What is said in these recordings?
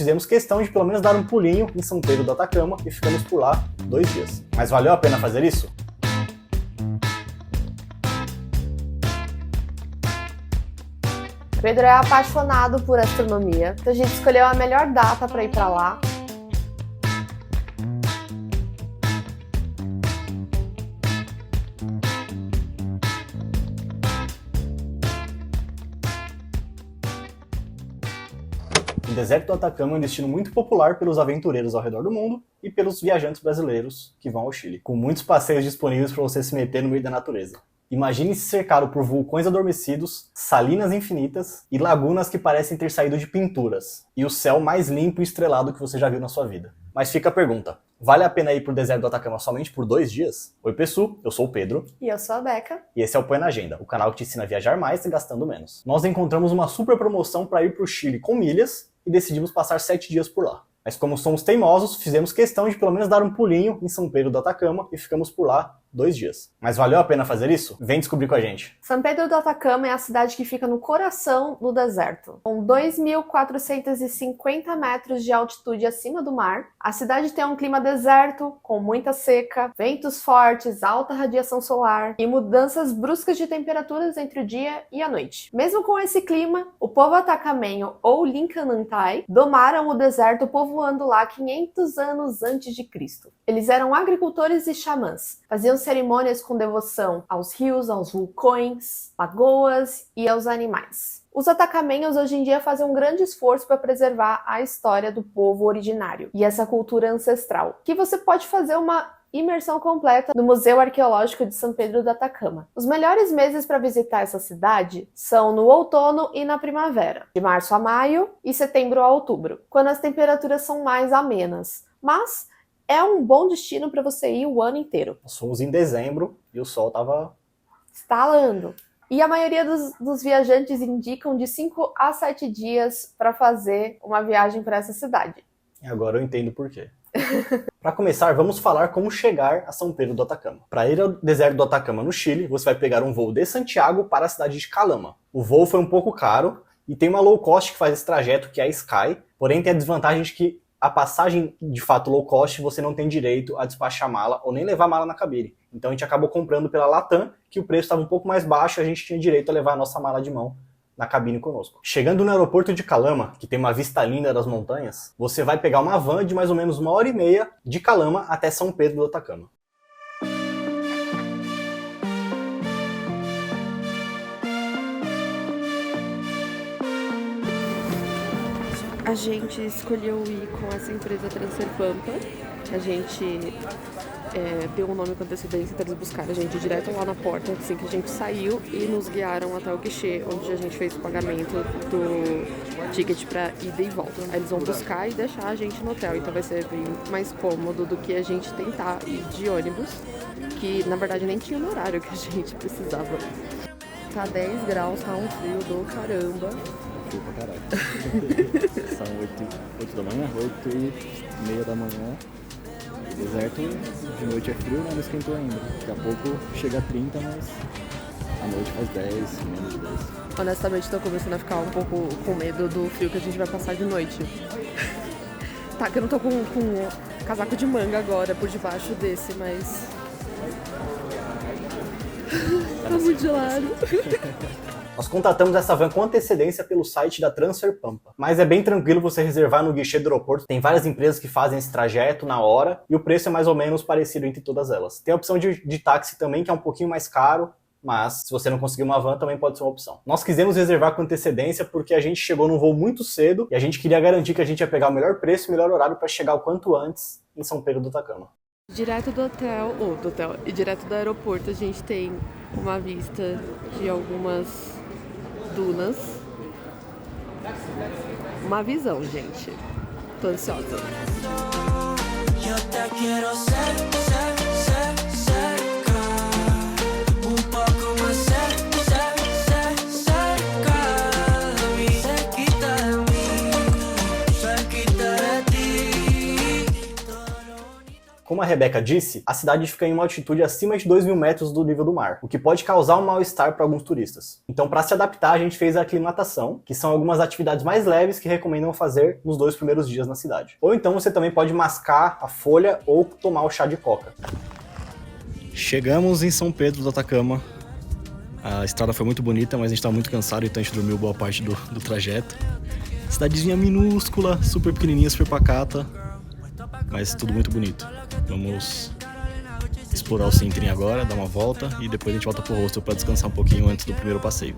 fizemos questão de pelo menos dar um pulinho em São Pedro do Atacama e ficamos por lá 2 dias. Mas valeu a pena fazer isso? Pedro é apaixonado por astronomia, então a gente escolheu a melhor data para ir para lá. O deserto do Atacama é um destino muito popular pelos aventureiros ao redor do mundo e pelos viajantes brasileiros que vão ao Chile, com muitos passeios disponíveis para você se meter no meio da natureza. Imagine se cercado por vulcões adormecidos, salinas infinitas e lagunas que parecem ter saído de pinturas, e o céu mais limpo e estrelado que você já viu na sua vida. Mas fica a pergunta, vale a pena ir pro deserto do Atacama somente por 2 dias? Oi pessoal, eu sou o Pedro. E eu sou a Beca. E esse é o Põe na Agenda, o canal que te ensina a viajar mais e gastando menos. Nós encontramos uma super promoção para ir pro Chile com milhas e decidimos passar 7 dias por lá. Mas como somos teimosos, fizemos questão de pelo menos dar um pulinho em São Pedro do Atacama e ficamos por lá 2 dias. Mas valeu a pena fazer isso? Vem descobrir com a gente. São Pedro do Atacama é a cidade que fica no coração do deserto. Com 2.450 metros de altitude acima do mar, a cidade tem um clima deserto, com muita seca, ventos fortes, alta radiação solar e mudanças bruscas de temperaturas entre o dia e a noite. Mesmo com esse clima, o povo atacamenho ou Lincanantai domaram o deserto povoando lá 500 anos antes de Cristo. Eles eram agricultores e xamãs, faziam cerimônias com devoção aos rios, aos vulcões, lagoas e aos animais. Os atacamenhos hoje em dia fazem um grande esforço para preservar a história do povo originário e essa cultura ancestral, que você pode fazer uma imersão completa no Museu Arqueológico de São Pedro do Atacama. Os melhores meses para visitar essa cidade são no outono e na primavera, de março a maio e setembro a outubro, quando as temperaturas são mais amenas. Mas é um bom destino para você ir o ano inteiro. Nós fomos em dezembro e o sol tava estalando. E a maioria dos viajantes indicam de 5 a 7 dias para fazer uma viagem para essa cidade. E agora eu entendo por quê. Para começar, vamos falar como chegar a São Pedro do Atacama. Para ir ao deserto do Atacama, no Chile, você vai pegar um voo de Santiago para a cidade de Calama. O voo foi um pouco caro e tem uma low cost que faz esse trajeto, que é a Sky, porém tem a desvantagem de que a passagem, de fato, low cost, você não tem direito a despachar mala ou nem levar mala na cabine. Então a gente acabou comprando pela Latam, que o preço estava um pouco mais baixo e a gente tinha direito a levar a nossa mala de mão na cabine conosco. Chegando no aeroporto de Calama, que tem uma vista linda das montanhas, você vai pegar uma van de mais ou menos 1h30 de Calama até São Pedro do Atacama. A gente escolheu ir com essa empresa Transfer Pampa. A gente deu um nome com antecedência para eles buscarem a gente direto lá na porta assim que a gente saiu e nos guiaram até o guichê, onde a gente fez o pagamento do ticket para ida e volta. Aí eles vão buscar e deixar a gente no hotel, então vai ser bem mais cômodo do que a gente tentar ir de ônibus, que na verdade nem tinha no horário que a gente precisava. Tá 10 graus, tá um frio do caramba. Frio pra caralho. São 8 da manhã, 8h30 da manhã. O deserto de noite é frio, mas não esquentou ainda. Daqui a pouco chega a 30, mas à noite faz 10, menos de 10. Honestamente, tô começando a ficar um pouco com medo do frio que a gente vai passar de noite. Tá, que eu não tô com casaco de manga agora por debaixo desse, mas... tá muito gelado. Nós contatamos essa van com antecedência pelo site da Transfer Pampa, mas é bem tranquilo você reservar no guichê do aeroporto. Tem várias empresas que fazem esse trajeto na hora e o preço é mais ou menos parecido entre todas elas. Tem a opção de táxi também, que é um pouquinho mais caro, mas se você não conseguir uma van também pode ser uma opção. Nós quisemos reservar com antecedência porque a gente chegou num voo muito cedo e a gente queria garantir que a gente ia pegar o melhor preço e o melhor horário para chegar o quanto antes em São Pedro do Atacama. Direto do hotel e direto do aeroporto a gente tem uma vista de algumas dunas. Uma visão, gente. Tô ansiosa. Como a Rebeca disse, a cidade fica em uma altitude acima de 2.000 metros do nível do mar, o que pode causar um mal-estar para alguns turistas. Então, para se adaptar, a gente fez a aclimatação, que são algumas atividades mais leves que recomendam fazer nos 2 primeiros dias na cidade. Ou então você também pode mascar a folha ou tomar o chá de coca. Chegamos em São Pedro do Atacama. A estrada foi muito bonita, mas a gente estava muito cansado, então a gente dormiu boa parte do trajeto. Cidadezinha minúscula, super pequenininha, super pacata, mas tudo muito bonito. Vamos explorar o centrinho agora, dar uma volta e depois a gente volta pro hostel para descansar um pouquinho antes do primeiro passeio.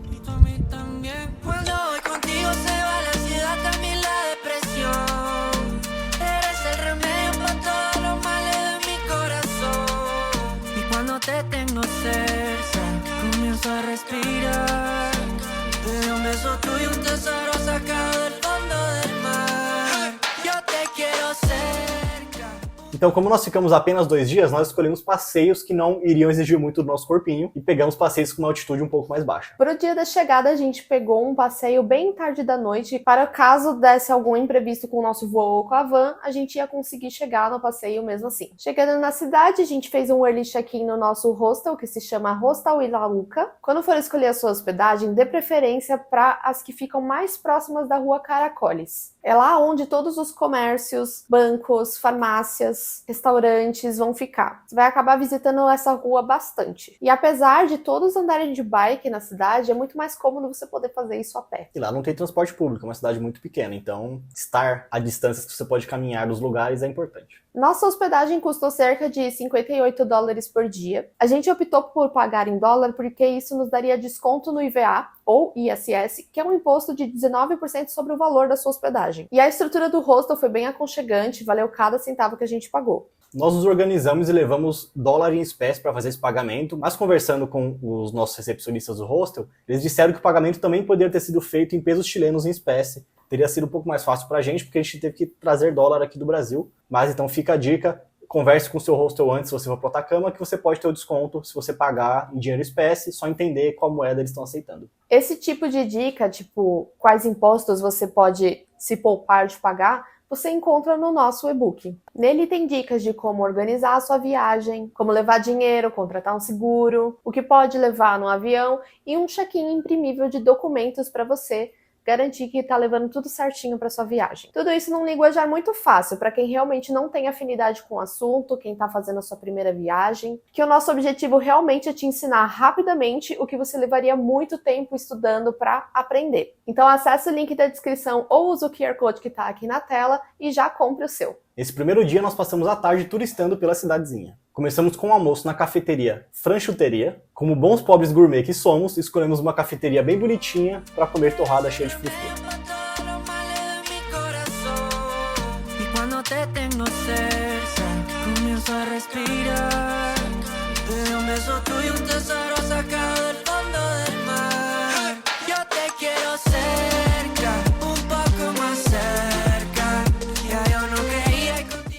Então, como nós ficamos apenas 2 dias, nós escolhemos passeios que não iriam exigir muito do nosso corpinho e pegamos passeios com uma altitude um pouco mais baixa. Pro dia da chegada, a gente pegou um passeio bem tarde da noite. Para caso desse algum imprevisto com o nosso voo ou com a van, a gente ia conseguir chegar no passeio mesmo assim. Chegando na cidade, a gente fez um early check-in no nosso hostel, que se chama Hostel Ilaúca. Quando for escolher a sua hospedagem, dê preferência para as que ficam mais próximas da rua Caracoles. É lá onde todos os comércios, bancos, farmácias, restaurantes vão ficar. Você vai acabar visitando essa rua bastante. E apesar de todos andarem de bike na cidade, é muito mais cômodo você poder fazer isso a pé. E lá não tem transporte público, é uma cidade muito pequena, então estar a distâncias que você pode caminhar dos lugares é importante. Nossa hospedagem custou cerca de $58 por dia. A gente optou por pagar em dólar porque isso nos daria desconto no IVA, ou ISS, que é um imposto de 19% sobre o valor da sua hospedagem. E a estrutura do hostel foi bem aconchegante, valeu cada centavo que a gente pagou. Nós nos organizamos e levamos dólar em espécie para fazer esse pagamento, mas conversando com os nossos recepcionistas do hostel, eles disseram que o pagamento também poderia ter sido feito em pesos chilenos em espécie. Teria sido um pouco mais fácil para a gente, porque a gente teve que trazer dólar aqui do Brasil. Mas então fica a dica, converse com o seu hostel antes se você for para o Atacama, que você pode ter o desconto se você pagar em dinheiro espécie, só entender qual moeda eles estão aceitando. Esse tipo de dica, tipo, quais impostos você pode se poupar de pagar, você encontra no nosso e-book. Nele tem dicas de como organizar a sua viagem, como levar dinheiro, contratar um seguro, o que pode levar no avião e um check-in imprimível de documentos para você garantir que está levando tudo certinho para sua viagem. Tudo isso num linguajar muito fácil para quem realmente não tem afinidade com o assunto, quem está fazendo a sua primeira viagem, que o nosso objetivo realmente é te ensinar rapidamente o que você levaria muito tempo estudando para aprender. Então acesse o link da descrição ou use o QR Code que está aqui na tela e já compre o seu. Nesse primeiro dia nós passamos a tarde turistando pela cidadezinha. Começamos com um almoço na cafeteria Franchuteria. Como bons pobres gourmet que somos, escolhemos uma cafeteria bem bonitinha para comer torrada cheia de frufru.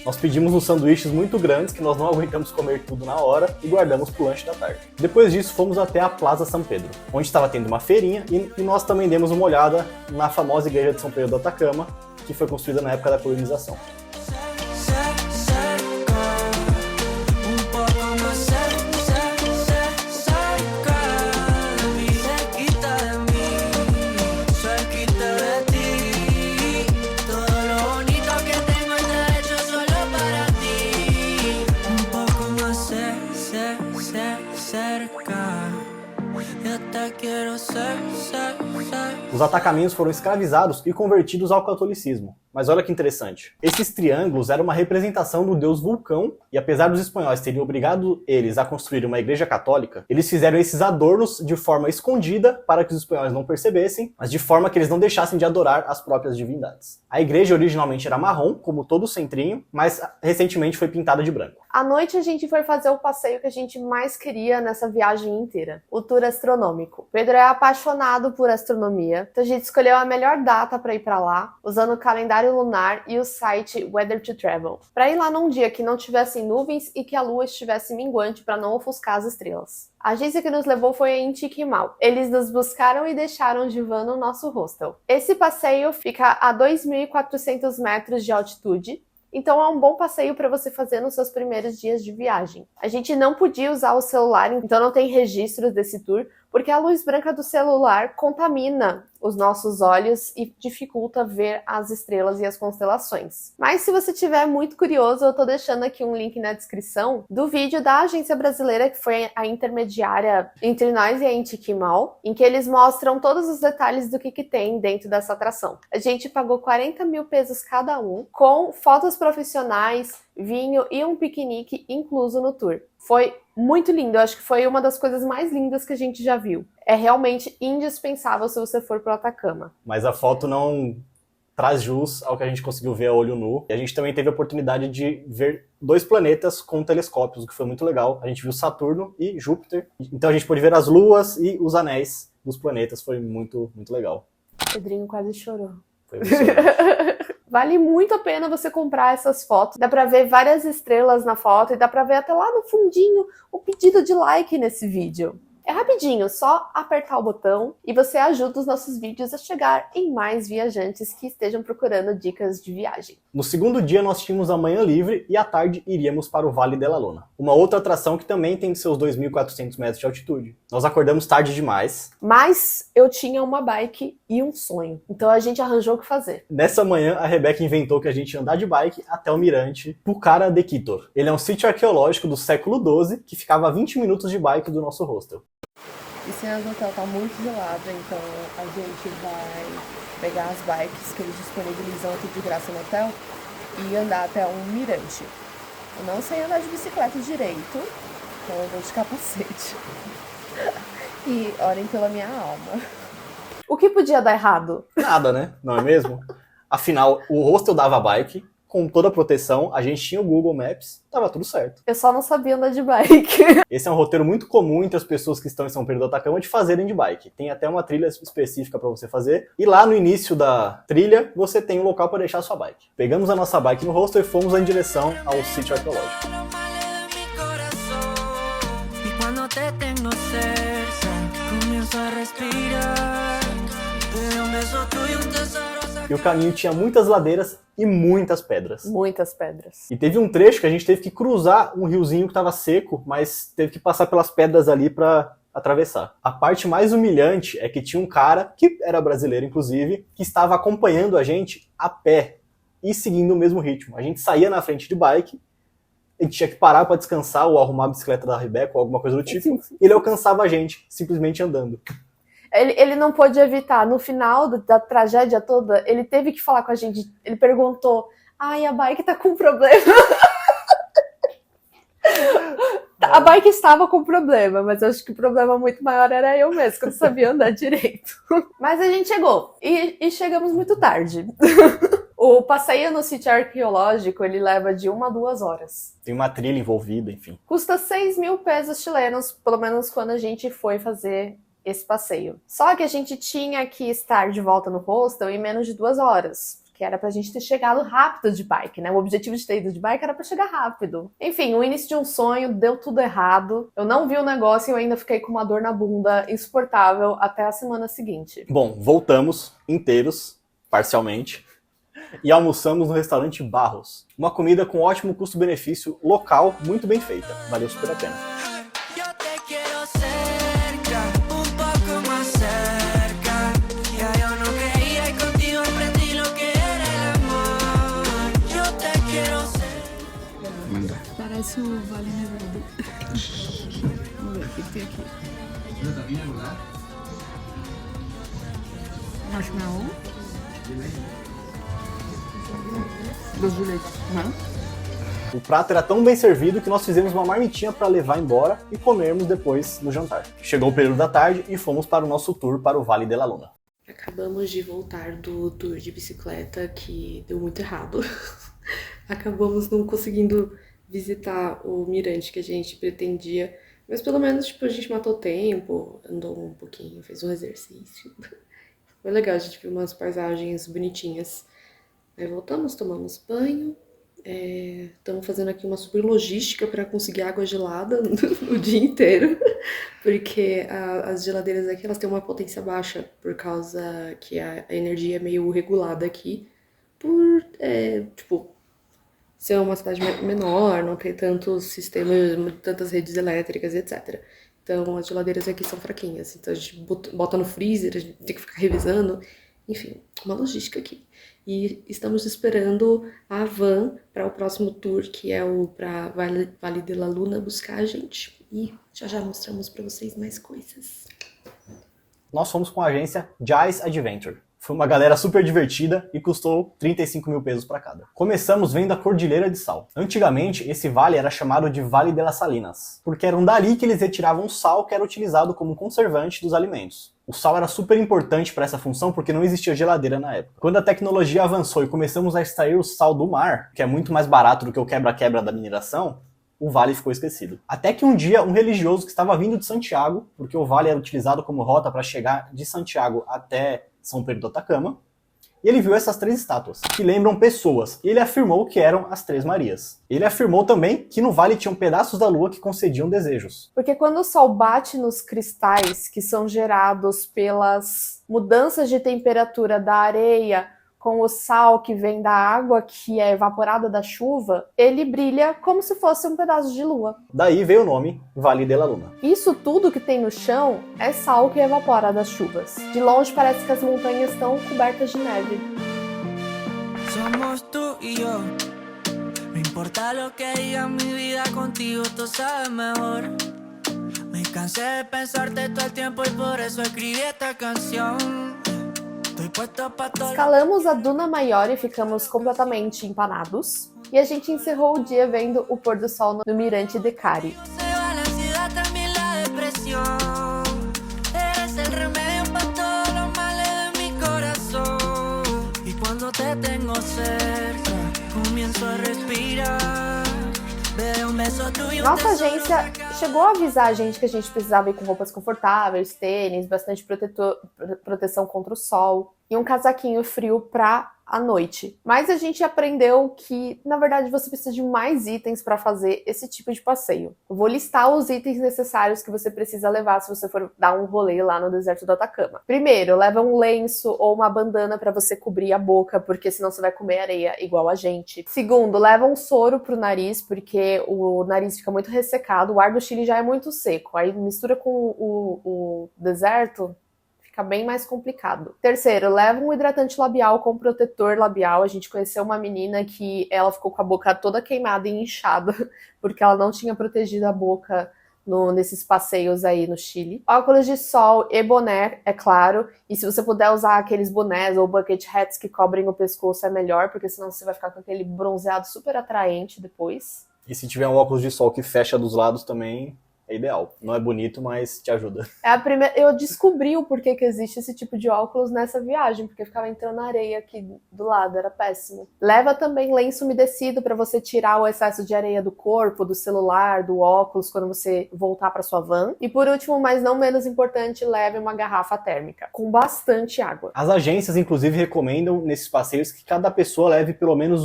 Nós pedimos uns sanduíches muito grandes que nós não aguentamos comer tudo na hora e guardamos pro lanche da tarde. Depois disso, fomos até a Plaza São Pedro, onde estava tendo uma feirinha e nós também demos uma olhada na famosa igreja de São Pedro do Atacama, que foi construída na época da colonização. Os atacaminhos foram escravizados e convertidos ao catolicismo. Mas olha que interessante. Esses triângulos eram uma representação do deus Vulcão, e apesar dos espanhóis terem obrigado eles a construir uma igreja católica, eles fizeram esses adornos de forma escondida para que os espanhóis não percebessem, mas de forma que eles não deixassem de adorar as próprias divindades. A igreja originalmente era marrom, como todo o centrinho, mas recentemente foi pintada de branco. À noite a gente foi fazer o passeio que a gente mais queria nessa viagem inteira, o tour astronômico. Pedro é apaixonado por astronomia, então a gente escolheu a melhor data para ir para lá, usando o calendário lunar e o site Weather to Travel, para ir lá num dia que não tivessem nuvens e que a lua estivesse minguante para não ofuscar as estrelas. A agência que nos levou foi em Chiquimal. Eles nos buscaram e deixaram de van no nosso hostel. Esse passeio fica a 2.400 metros de altitude Então é um bom passeio para você fazer nos seus primeiros dias de viagem. A gente não podia usar o celular, então não tem registros desse tour, porque a luz branca do celular contamina os nossos olhos e dificulta ver as estrelas e as constelações. Mas se você estiver muito curioso, eu tô deixando aqui um link na descrição do vídeo da agência brasileira, que foi a intermediária entre nós e a Intiquimal, em que eles mostram todos os detalhes do que tem dentro dessa atração. A gente pagou 40 mil pesos cada um, com fotos profissionais, vinho e um piquenique incluso no tour. Foi muito lindo, eu acho que foi uma das coisas mais lindas que a gente já viu. É realmente indispensável se você for pro Atacama. Mas a foto não traz jus ao que a gente conseguiu ver a olho nu. E a gente também teve a oportunidade de ver 2 planetas com telescópios, o que foi muito legal. A gente viu Saturno e Júpiter. Então a gente pôde ver as luas e os anéis dos planetas. Foi muito, muito legal. Pedrinho quase chorou. Foi emocionante. Vale muito a pena você comprar essas fotos. Dá pra ver várias estrelas na foto e dá pra ver até lá no fundinho o pedido de like nesse vídeo. É rapidinho, só apertar o botão e você ajuda os nossos vídeos a chegar em mais viajantes que estejam procurando dicas de viagem. No segundo dia nós tínhamos a manhã livre e à tarde iríamos para o Vale de la Luna. Uma outra atração que também tem seus 2.400 metros de altitude. Nós acordamos tarde demais. Mas eu tinha uma bike e um sonho, então a gente arranjou o que fazer. Nessa manhã a Rebeca inventou que a gente ia andar de bike até o mirante Pucara de Quitor. Ele é um sítio arqueológico do século XII que ficava a 20 minutos de bike do nosso hostel. E se o hotel tá muito gelado, então a gente vai pegar as bikes que eles disponibilizam aqui de graça no hotel e andar até um mirante. Eu não sei andar de bicicleta direito, então eu vou de capacete. E orem pela minha alma. O que podia dar errado? Nada, né? Não é mesmo? Afinal, o hostel dava bike, com toda a proteção, a gente tinha o Google Maps, tava tudo certo. Eu só não sabia andar de bike. Esse é um roteiro muito comum entre as pessoas que estão em São Pedro do Atacama de fazerem de bike. Tem até uma trilha específica para você fazer. E lá no início da trilha, você tem um local para deixar a sua bike. Pegamos a nossa bike no hostel e fomos em direção ao sítio arqueológico. E o caminho tinha muitas ladeiras e muitas pedras. Muitas pedras. E teve um trecho que a gente teve que cruzar um riozinho que estava seco, mas teve que passar pelas pedras ali para atravessar. A parte mais humilhante é que tinha um cara, que era brasileiro inclusive, que estava acompanhando a gente a pé e seguindo o mesmo ritmo. A gente saía na frente de bike, a gente tinha que parar para descansar ou arrumar a bicicleta da Rebeca ou alguma coisa do tipo, e ele alcançava a gente, simplesmente andando. Ele não pôde evitar. No final da tragédia toda, ele teve que falar com a gente. Ele perguntou, ai, a bike tá com problema. A bike estava com problema, mas eu acho que o problema muito maior era eu mesmo, que eu não sabia andar direito. Mas a gente chegou, e chegamos muito tarde. O passeio no sítio arqueológico, ele leva de 1 a 2 horas. Tem uma trilha envolvida, enfim. Custa 6 mil pesos chilenos, pelo menos quando a gente foi fazer esse passeio. Só que a gente tinha que estar de volta no hostel em menos de 2 horas. Que era pra gente ter chegado rápido de bike, né? O objetivo de ter ido de bike era pra chegar rápido. Enfim, o início de um sonho, deu tudo errado. Eu não vi o negócio e eu ainda fiquei com uma dor na bunda insuportável até a semana seguinte. Bom, voltamos inteiros, parcialmente, e almoçamos no restaurante Barros. Uma comida com ótimo custo-benefício, local, muito bem feita. Valeu super a pena. Parece o Vale Nevado. Vamos ver o que tem aqui. Marshmallow. Doce de leite. O prato era tão bem servido que nós fizemos uma marmitinha para levar embora e comermos depois no jantar. Chegou o período da tarde e fomos para o nosso tour para o Vale de la Luna. Acabamos de voltar do tour de bicicleta que deu muito errado. Acabamos não conseguindo visitar o mirante que a gente pretendia, mas pelo menos tipo, a gente matou tempo, andou um pouquinho, fez um exercício. Foi legal, a gente viu umas paisagens bonitinhas. Aí voltamos, tomamos banho, estamos fazendo aqui uma super logística para conseguir água gelada o dia inteiro, porque as geladeiras aqui elas têm uma potência baixa, por causa que a energia é meio regulada aqui, por, ser uma cidade menor, não ter tantos sistemas, tantas redes elétricas, etc. Então, as geladeiras aqui são fraquinhas. Então, a gente bota no freezer, a gente tem que ficar revisando. Enfim, uma logística aqui. E estamos esperando a van para o próximo tour, que é o para Vale de la Luna, buscar a gente. E já mostramos para vocês mais coisas. Nós fomos com a agência Jais Adventure. Foi uma galera super divertida e custou 35 mil pesos para cada. Começamos vendo a Cordilheira de Sal. Antigamente, esse vale era chamado de Vale de las Salinas, porque eram dali que eles retiravam o sal que era utilizado como conservante dos alimentos. O sal era super importante para essa função porque não existia geladeira na época. Quando a tecnologia avançou e começamos a extrair o sal do mar, que é muito mais barato do que o quebra-quebra da mineração, o vale ficou esquecido. Até que um dia, um religioso que estava vindo de Santiago, porque o vale era utilizado como rota para chegar de Santiago até São Pedro do Atacama, e ele viu essas 3 estátuas, que lembram pessoas, e ele afirmou que eram as 3 Marias. Ele afirmou também que no vale tinham pedaços da lua que concediam desejos. Porque quando o sol bate nos cristais que são gerados pelas mudanças de temperatura da areia com o sal que vem da água que é evaporada da chuva, ele brilha como se fosse um pedaço de lua. Daí veio o nome Vale de la Luna. Isso tudo que tem no chão é sal que evapora das chuvas. De longe parece que as montanhas estão cobertas de neve. Somos tú y yo. No importa lo que diga mi vida contigo, tú sabes mejor. Me cansé de pensarte todo el tiempo y por eso escribí esta canción. Escalamos a Duna Maior e ficamos completamente empanados. E a gente encerrou o dia vendo o pôr do sol no Mirante de Cari. Nossa agência chegou a avisar a gente que a gente precisava ir com roupas confortáveis, tênis, bastante proteção contra o sol e um casaquinho frio pra à noite. Mas a gente aprendeu que, na verdade, você precisa de mais itens para fazer esse tipo de passeio. Eu vou listar os itens necessários que você precisa levar se você for dar um rolê lá no deserto do Atacama. Primeiro, leva um lenço ou uma bandana para você cobrir a boca, porque senão você vai comer areia igual a gente. Segundo, leva um soro pro nariz, porque o nariz fica muito ressecado, o ar do Chile já é muito seco, aí mistura com o deserto, fica bem mais complicado. Terceiro, leva um hidratante labial com protetor labial. A gente conheceu uma menina que ela ficou com a boca toda queimada e inchada, porque ela não tinha protegido a boca nesses passeios aí no Chile. Óculos de sol e boné, é claro. E se você puder usar aqueles bonés ou bucket hats que cobrem o pescoço é melhor, porque senão você vai ficar com aquele bronzeado super atraente depois. E se tiver um óculos de sol que fecha dos lados também, é ideal. Não é bonito, mas te ajuda. Eu descobri o porquê que existe esse tipo de óculos nessa viagem, porque ficava entrando areia aqui do lado, era péssimo. Leva também lenço umedecido para você tirar o excesso de areia do corpo, do celular, do óculos, quando você voltar para sua van. E por último, mas não menos importante, leve uma garrafa térmica, com bastante água. As agências, inclusive, recomendam nesses passeios que cada pessoa leve pelo menos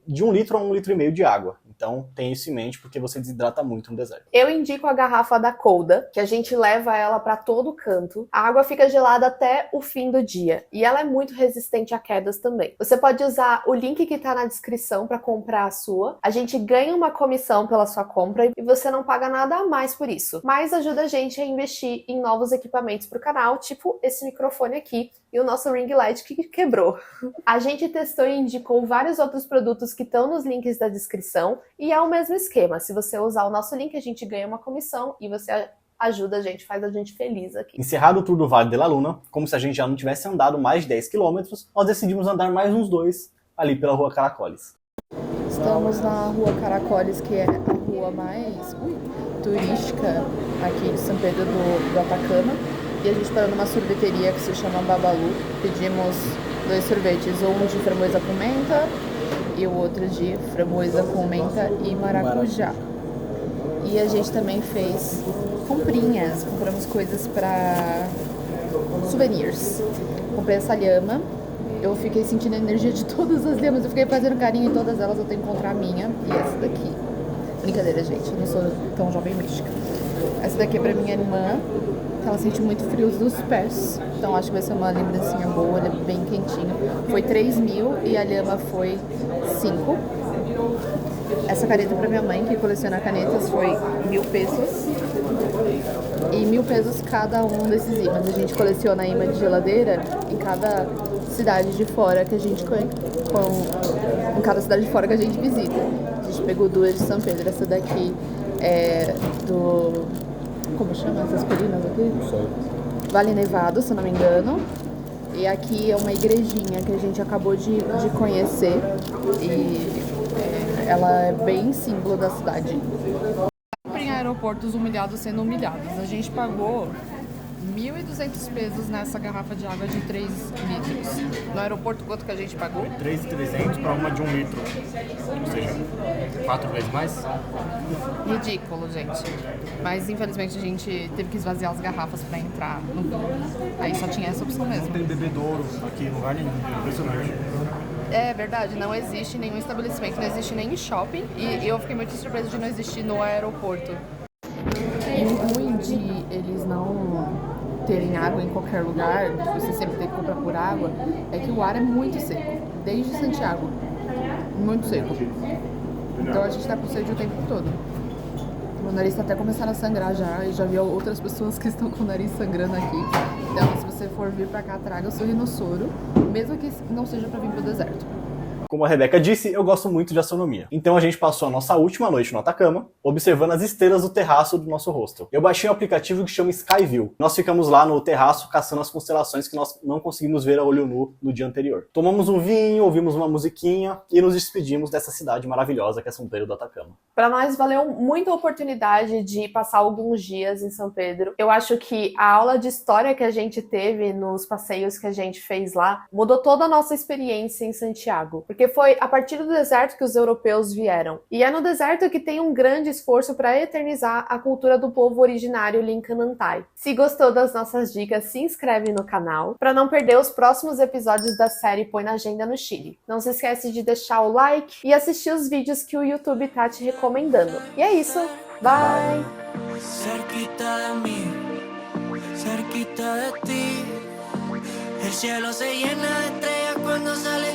de 1 litro a 1,5 litro de água. Então, tem isso em mente, porque você desidrata muito no deserto. Eu indico a garrafa da Colda, que a gente leva ela para todo canto. A água fica gelada até o fim do dia. E ela é muito resistente a quedas também. Você pode usar o link que tá na descrição para comprar a sua. A gente ganha uma comissão pela sua compra e você não paga nada a mais por isso. Mas ajuda a gente a investir em novos equipamentos pro canal, tipo esse microfone aqui e o nosso ring light que quebrou. A gente testou e indicou vários outros produtos que estão nos links da descrição. E é o mesmo esquema, se você usar o nosso link, a gente ganha uma comissão e você ajuda a gente, faz a gente feliz aqui. Encerrado o tour do Vale de la Luna, como se a gente já não tivesse andado mais de 10 km, nós decidimos andar mais uns 2 ali pela Rua Caracoles. Estamos na Rua Caracoles, que é a rua mais turística aqui de São Pedro do Atacama. E a gente parou numa sorveteria que se chama Babalu. Pedimos 2 sorvetes, um de framboesa com menta e o outro de framboesa com menta e maracujá. E a gente também fez comprinhas, compramos coisas para souvenirs. Comprei essa lhama, eu fiquei sentindo a energia de todas as lhamas, eu fiquei fazendo carinho em todas elas, eu tenho que encontrar a minha e essa daqui. Brincadeira, gente, eu não sou tão jovem mística. Essa daqui é pra minha irmã, ela sente muito frio nos pés, então acho que vai ser uma lembrancinha boa, ele é bem quentinho. Foi 3.000 e a lhama foi 5. Essa caneta pra minha mãe, que coleciona canetas, foi 1.000 pesos. E 1.000 pesos cada um desses ímãs. A gente coleciona imã de geladeira em cada cidade de fora que a gente em cada cidade de fora que a gente visita. A gente pegou 2 de São Pedro. Essa daqui é do... Como chama essas colinas aqui? Não sei. Vale Nevado, se eu não me engano. E aqui é uma igrejinha que a gente acabou de conhecer. E ela é bem símbolo da cidade. Em aeroportos humilhados sendo humilhados. A gente pagou 1.200 pesos nessa garrafa de água de 3 litros. No aeroporto, quanto que a gente pagou? 3.300 para uma de 1 litro. Ou seja, 4 vezes mais. Ridículo, gente. Mas infelizmente a gente teve que esvaziar as garrafas pra entrar no voo. Aí só tinha essa opção mesmo. Não tem bebedouro aqui em lugar nenhum. Impressionante. É verdade, não existe nenhum estabelecimento, não existe nem shopping. E eu fiquei muito surpresa de não existir no aeroporto. E o ruim de eles não terem água em qualquer lugar, você sempre tem que comprar por água, é que o ar é muito seco, desde Santiago. Muito seco. Então a gente tá com sede o tempo todo. Meu nariz tá até começando a sangrar já, e já vi outras pessoas que estão com o nariz sangrando aqui. Então, se você for vir pra cá, traga o seu rinossoro, mesmo que não seja pra vir pro deserto. Como a Rebeca disse, eu gosto muito de astronomia. Então a gente passou a nossa última noite no Atacama, observando as estrelas do terraço do nosso hostel. Eu baixei um aplicativo que chama Skyview. Nós ficamos lá no terraço caçando as constelações que nós não conseguimos ver a olho nu no dia anterior. Tomamos um vinho, ouvimos uma musiquinha e nos despedimos dessa cidade maravilhosa que é São Pedro do Atacama. Para nós valeu muito a oportunidade de passar alguns dias em São Pedro. Eu acho que a aula de história que a gente teve nos passeios que a gente fez lá mudou toda a nossa experiência em Santiago. Porque foi a partir do deserto que os europeus vieram. E é no deserto que tem um grande esforço para eternizar a cultura do povo originário Lincanantai. Se gostou das nossas dicas, se inscreve no canal para não perder os próximos episódios da série Põe na Agenda no Chile. Não se esquece de deixar o like e assistir os vídeos que o YouTube tá te recomendando. E é isso. Bye! Cerquita de mí, cerquita de ti. El cielo se llena de estrellas cuando sale